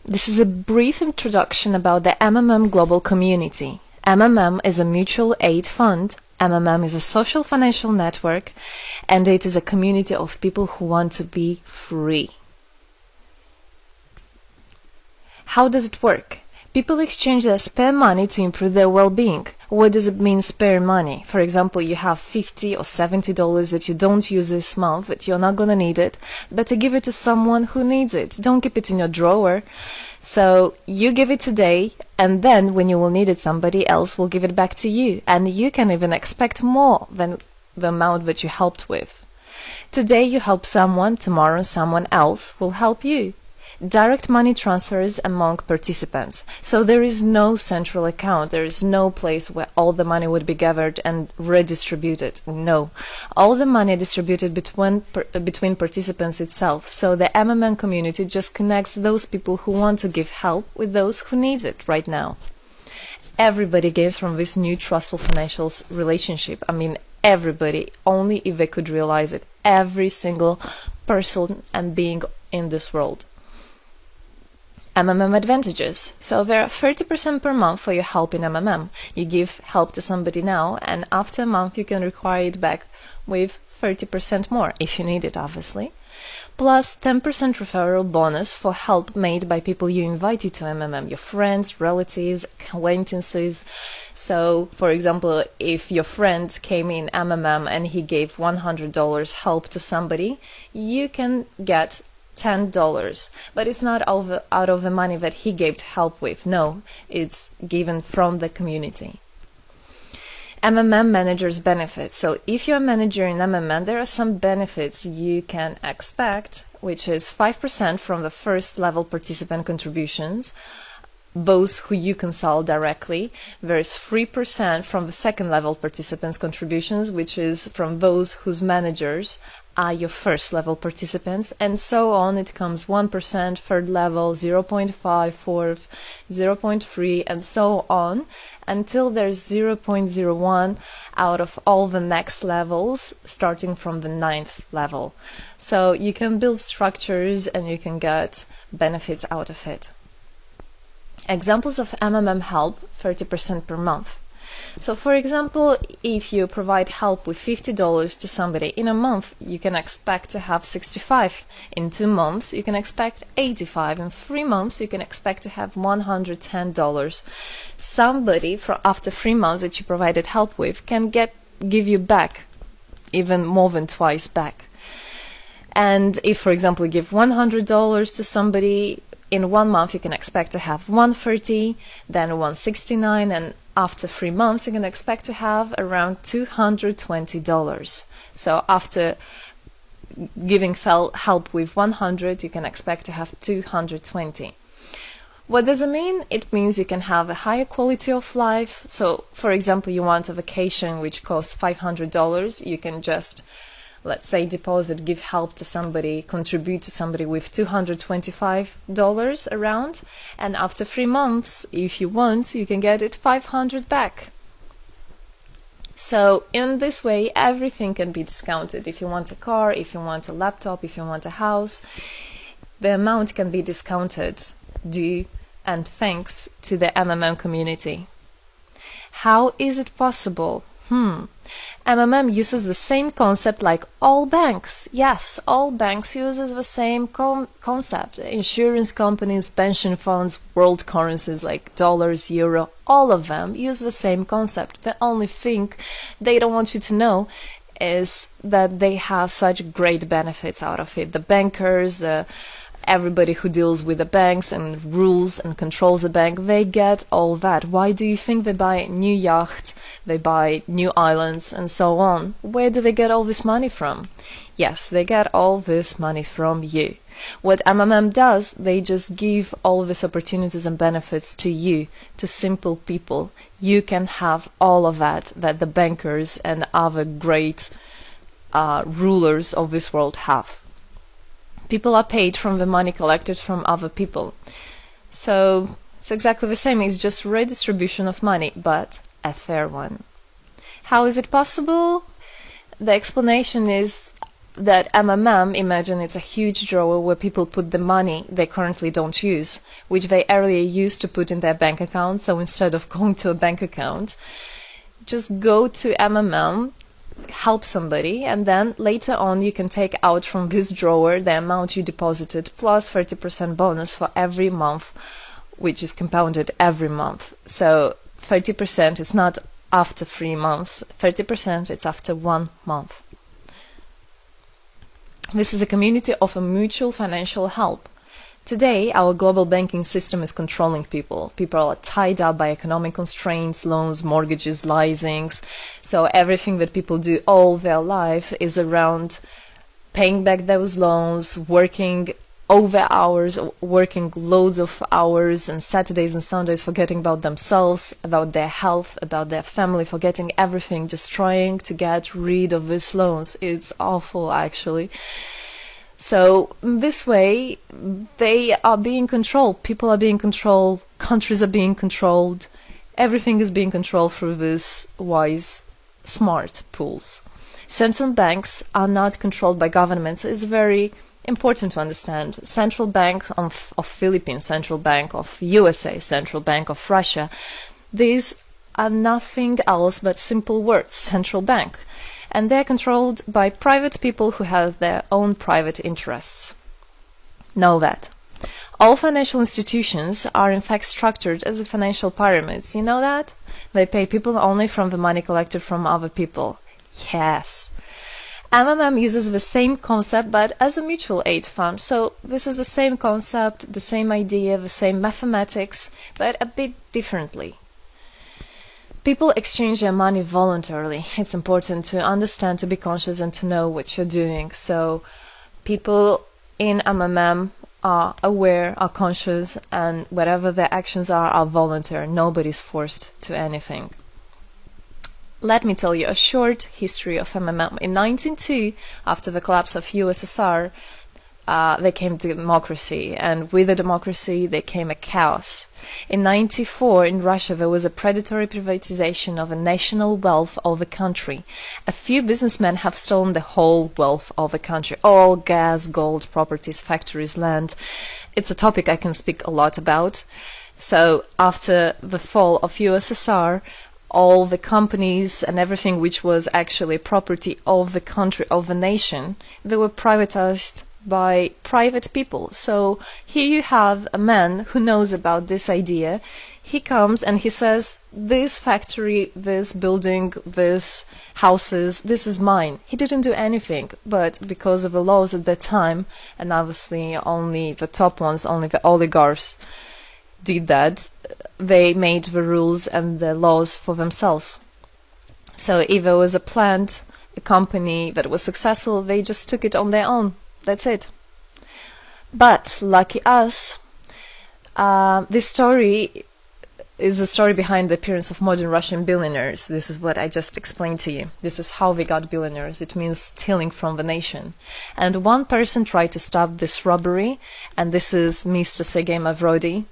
This is a brief introduction about the MMM global community. MMM is a mutual aid fund. MMM is a social financial network, and it is a community of people who want to be free. How does it work? People exchange their spare money to improve their well-being. What does it mean, spare money? For example, you have $50 or $70 that you don't use this month, but you're not gonna need it. Better give it to someone who needs it. Don't keep it in your drawer. So you give it today, and then when you will need it, somebody else will give it back to you. And you can even expect more than the amount that you helped with. Today you help someone, tomorrow someone else will help you. Direct money transfers among participants. So there is no central account. There is no place where all the money would be gathered and redistributed. No. All the money distributed between participants itself. So the MMM community just connects those people who want to give help with those who need it right now. Everybody gains from this new trustful financial relationship. I mean, everybody, only if they could realize it. Every single person and being in this world. MMM advantages. So there are 30% per month for your help in MMM. You give help to somebody now, and after a month you can require it back with 30% more, if you need it, obviously. Plus 10% referral bonus for help made by people you invited to MMM, your friends, relatives, acquaintances. So, for example, if your friend came in MMM and he gave $100 help to somebody, you can get $10, but it's not out of the money that he gave help with. No, it's given from the community. MMM managers benefits. So if you're a manager in MMM, there are some benefits you can expect, which is 5% from the first level participant contributions, those who you consult directly. There's 3% from the second level participants contributions, which is from those whose managers are your first level participants, and so on. It comes 1%, third level, 0.5, fourth, 0.3, and so on, until there's 0.01 out of all the next levels, starting from the 9th level. So you can build structures and you can get benefits out of it. Examples of MMM help, 30% per month. So for example, if you provide help with $50 to somebody in a month, you can expect to have 65. In 2 months, you can expect 85. In 3 months, you can expect to have $110. Somebody after 3 months that you provided help with can give you back even more than twice back. And if, for example, you give $100 to somebody, in 1 month you can expect to have 130, then 169, and after 3 months you can expect to have around $220. So after giving help with 100, you can expect to have 220. What does it mean? It means you can have a higher quality of life. So for example, you want a vacation which costs $500, you can just, let's say, deposit, give help to somebody, contribute to somebody with $225 around, and after 3 months, if you want, you can get it $500 back. So in this way, everything can be discounted. If you want a car, if you want a laptop, if you want a house, the amount can be discounted due and thanks to the MMM community. How is it possible? MMM uses the same concept like all banks. Yes, all banks uses the same concept. Insurance companies, pension funds, world currencies like dollars, euro, all of them use the same concept. The only thing they don't want you to know is that they have such great benefits out of it. The bankers, everybody who deals with the banks and rules and controls the bank, they get all that. Why do you think they buy new yachts, they buy new islands, and so on? Where do they get all this money from? Yes, they get all this money from you. What MMM does, they just give all these opportunities and benefits to you, to simple people. You can have all of that the bankers and other great rulers of this world have. People are paid from the money collected from other people. So it's exactly the same. It's just redistribution of money, but a fair one. How is it possible? The explanation is that MMM, imagine it's a huge drawer where people put the money they currently don't use, which they earlier used to put in their bank account. So instead of going to a bank account, just go to MMM, help somebody, and then later on you can take out from this drawer the amount you deposited plus 30% bonus for every month, which is compounded every month. So 30% is not after 3 months, 30% is after 1 month. This is a community of a mutual financial help. Today, our global banking system is controlling people. People are tied up by economic constraints, loans, mortgages, leasings. So everything that people do all their life is around paying back those loans, working over hours, working loads of hours and Saturdays and Sundays, forgetting about themselves, about their health, about their family, forgetting everything, just trying to get rid of these loans. It's awful, actually. So this way, they are being controlled. People are being controlled. Countries are being controlled. Everything is being controlled through these wise, smart pools. Central banks are not controlled by governments. It's very important to understand. Central Bank of Philippines, Central Bank of USA, Central Bank of Russia. These are nothing else but simple words, central bank. And they're controlled by private people who have their own private interests. Know that. All financial institutions are in fact structured as financial pyramids. You know that? They pay people only from the money collected from other people. Yes. MMM uses the same concept but as a mutual aid fund. So this is the same concept, the same idea, the same mathematics, but a bit differently. People exchange their money voluntarily. It's important to understand, to be conscious, and to know what you're doing. So people in MMM are aware, are conscious, and whatever their actions are voluntary. Nobody's forced to anything. Let me tell you a short history of MMM. In 1902, after the collapse of USSR, there came democracy, and with the democracy there came a chaos. In 1994, in Russia, there was a predatory privatization of a national wealth of the country. A few businessmen have stolen the whole wealth of the country, all gas, gold, properties, factories, land. It's a topic I can speak a lot about. So after the fall of USSR, all the companies and everything which was actually property of the country, of the nation, they were privatized by private people. So here you have a man who knows about this idea. He comes and he says, this factory, this building, this houses, this is mine. He didn't do anything, but because of the laws at that time, and obviously only the top ones, only the oligarchs did that, they made the rules and the laws for themselves. So if there was a plant, a company that was successful, they just took it on their own. That's it. But lucky us, this story is the story behind the appearance of modern Russian billionaires. This is what I just explained to you. This is how they got billionaires. It means stealing from the nation. And one person tried to stop this robbery, and this is Mr. Sergei Mavrodi.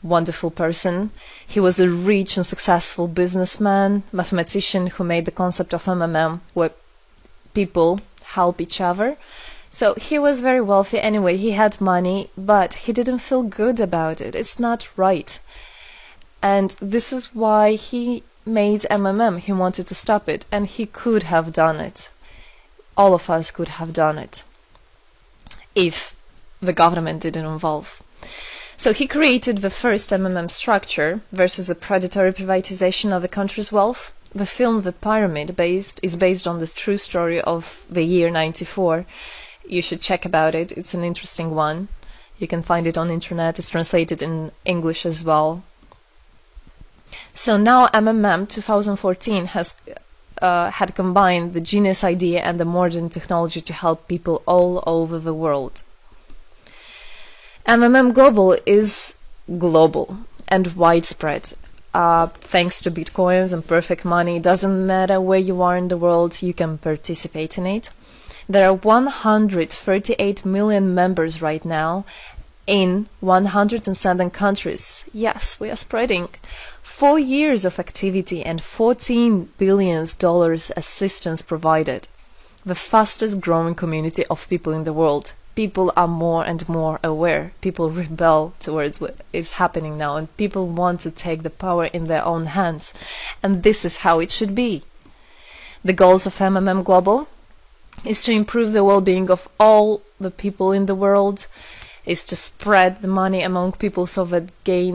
Wonderful person. He was a rich and successful businessman, mathematician who made the concept of MMM, where people help each other. So he was very wealthy anyway, he had money, but he didn't feel good about it. It's not right. And this is why he made MMM. He wanted to stop it, and he could have done it. All of us could have done it if the government didn't involve. So he created the first MMM structure versus the predatory privatization of the country's wealth. The film The Pyramid is based on this true story of the year 94. You should check about it. It's an interesting one. You can find it on internet. It's translated in English as well. So now MMM 2014 has had combined the genius idea and the modern technology to help people all over the world. MMM Global is global and widespread. Thanks to Bitcoins and perfect money, doesn't matter where you are in the world, you can participate in it. There are 138 million members right now in 107 countries. Yes, we are spreading. 4 years of activity and $14 billion assistance provided. the fastest growing community of people in the world. People are more and more aware. People rebel towards what is happening now, and people want to take the power in their own hands. And this is how it should be. The goals of MMM Global is to improve the well-being of all the people in the world, is to spread the money among people so that they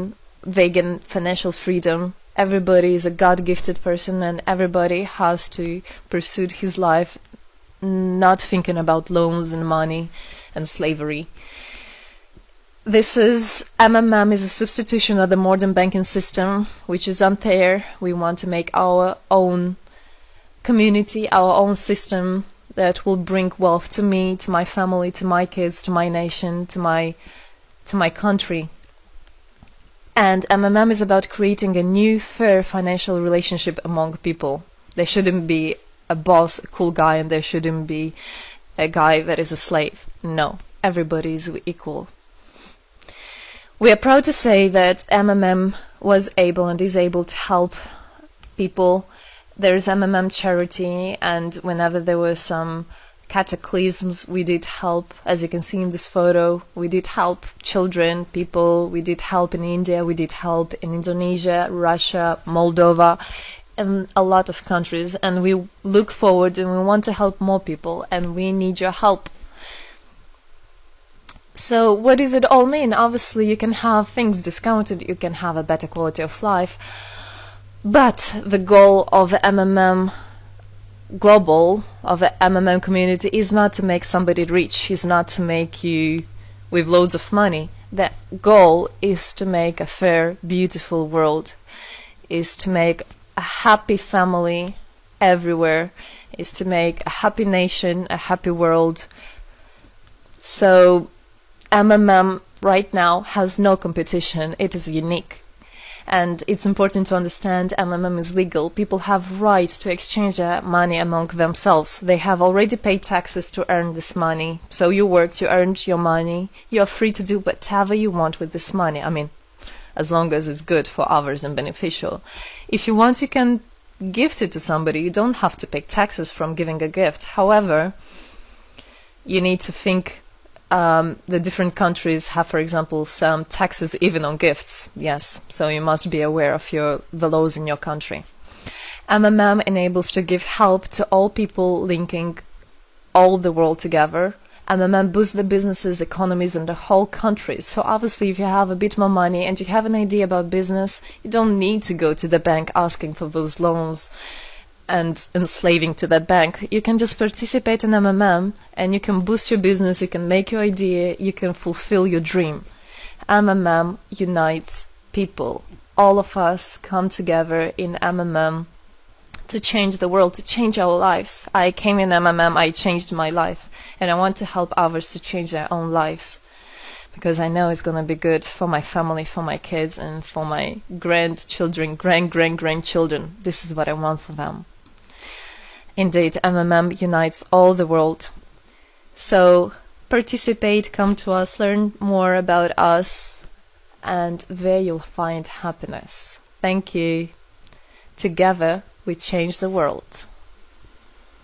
gain financial freedom. Everybody is a God-gifted person, and everybody has to pursue his life not thinking about loans and money and slavery. This is MMM is a substitution of the modern banking system, which is unfair. We want to make our own community, our own system that will bring wealth to me, to my family, to my kids, to my nation, to my country. And MMM is about creating a new, fair financial relationship among people. There shouldn't be a boss, a cool guy, and there shouldn't be a guy that is a slave. No, everybody is equal. We are proud to say that MMM was able and is able to help people. There is MMM charity, and whenever there were some cataclysms, we did help. As you can see in this photo, we did help children, people. We did help in India, we did help in Indonesia, Russia, Moldova, and a lot of countries. And we look forward and we want to help more people, and we need your help. So what does it all mean? Obviously, you can have things discounted, you can have a better quality of life, but the goal of MMM Global, of the MMM community, is not to make somebody rich, is not to make you with loads of money. The goal is to make a fair, beautiful world, is to make a happy family everywhere, is to make a happy nation, a happy world. So MMM right now has no competition, it is unique. And it's important to understand MMM is legal. People have right to exchange their money among themselves. They have already paid taxes to earn this money. So you worked, you earned your money. You are free to do whatever you want with this money. I mean, as long as it's good for others and beneficial. If you want, you can gift it to somebody. You don't have to pay taxes from giving a gift. However, you need to think the different countries have, for example, some taxes even on gifts. Yes, so you must be aware of the laws in your country. MMM enables to give help to all people, linking all the world together. MMM boosts the businesses, economies, and the whole country. So obviously, if you have a bit more money and you have an idea about business, you don't need to go to the bank asking for those loans and enslaving to that bank. You can just participate in MMM and you can boost your business, you can make your idea, you can fulfill your dream. MMM unites people. All of us come together in MMM to change the world, to change our lives. I came in MMM, I changed my life, and I want to help others to change their own lives, because I know it's going to be good for my family, for my kids, and for my grandchildren, grandchildren. This is what I want for them. Indeed, MMM unites all the world. So participate, come to us, learn more about us, and there you'll find happiness. Thank you. Together, we change the world.